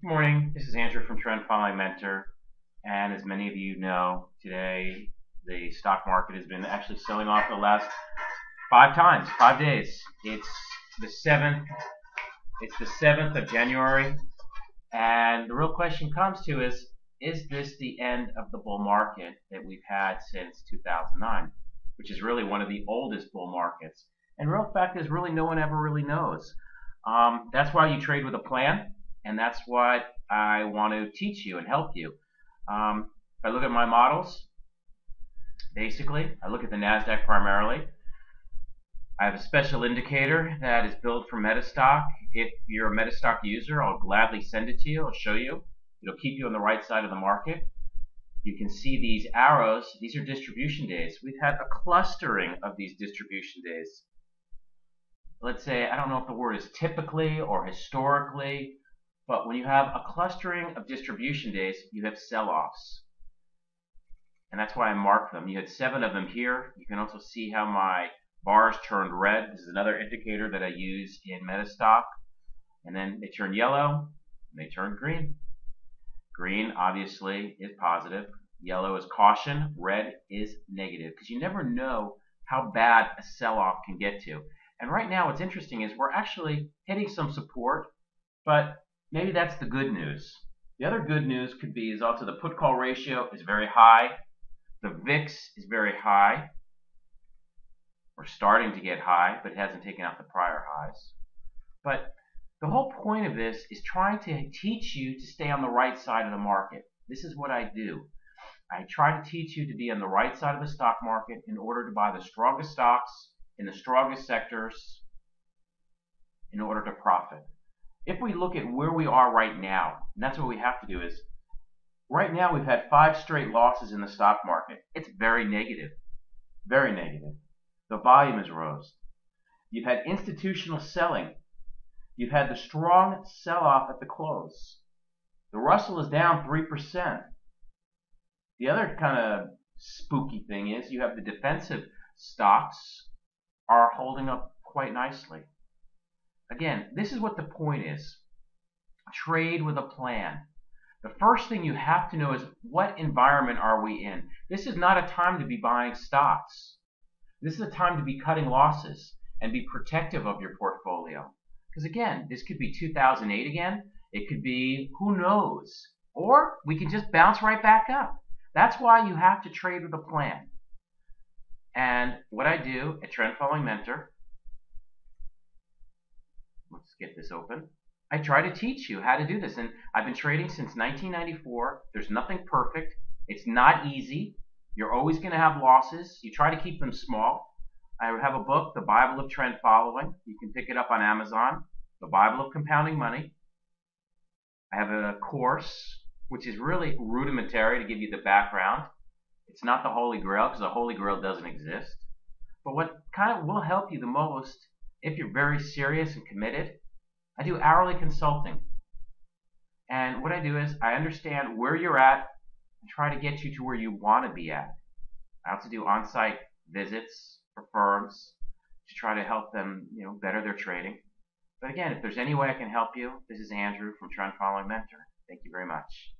Good morning. This is Andrew from Trend Following Mentor. And as many of you know, today the stock market has been actually selling off the last 5 times, 5 days. It's the 7th. It's the 7th of January. And the real question comes to is this the end of the bull market that we've had since 2009, which is really one of the oldest bull markets? And real fact is really no one ever really knows. That's why you trade with a plan. And that's what I want to teach you and help you. If I look at my models, basically, I look at the NASDAQ primarily. I have a special indicator that is built for Metastock. If you're a Metastock user, I'll gladly send it to you. I'll show you. It'll keep you on the right side of the market. You can see these arrows. These are distribution days. We've had a clustering of these distribution days. Let's say, I don't know if the word is typically or historically, but when you have a clustering of distribution days, you have sell-offs. And that's why I marked them. You had 7 of them here. You can also see how my bars turned red. This is another indicator that I use in Metastock. And then they turn yellow, and they turn green. Green, obviously, is positive. Yellow is caution. Red is negative. Because you never know how bad a sell-off can get to. And right now, what's interesting is we're actually hitting some support, but maybe that's the good news. The other good news could be is also the put-call ratio is very high. The VIX is very high. We're starting to get high, but it hasn't taken out the prior highs. But the whole point of this is trying to teach you to stay on the right side of the market. This is what I do. I try to teach you to be on the right side of the stock market in order to buy the strongest stocks in the strongest sectors in order to profit. If we look at where we are right now, and that's what we have to do is, right now we've had 5 straight losses in the stock market. It's very negative. Very negative. The volume is rose. You've had institutional selling. You've had the strong sell-off at the close. The Russell is down 3%. The other kind of spooky thing is you have the defensive stocks are holding up quite nicely. Again, this is what the point is. Trade with a plan. The first thing you have to know is what environment are we in? This is not a time to be buying stocks. This is a time to be cutting losses and be protective of your portfolio. Because again, this could be 2008 again. It could be, who knows? Or we can just bounce right back up. That's why you have to trade with a plan. And what I do at Trend Following Mentor, let's get this open. I try to teach you how to do this. And I've been trading since 1994. There's nothing perfect. It's not easy. You're always going to have losses. You try to keep them small. I have a book, The Bible of Trend Following. You can pick it up on Amazon. The Bible of Compounding Money. I have a course, which is really rudimentary to give you the background. It's not the Holy Grail, because the Holy Grail doesn't exist. But what kind of will help you the most, if you're very serious and committed, I do hourly consulting. And what I do is I understand where you're at and try to get you to where you want to be at. I also do on-site visits for firms to try to help them, better their trading. But again, if there's any way I can help you, this is Andrew from Trend Following Mentor. Thank you very much.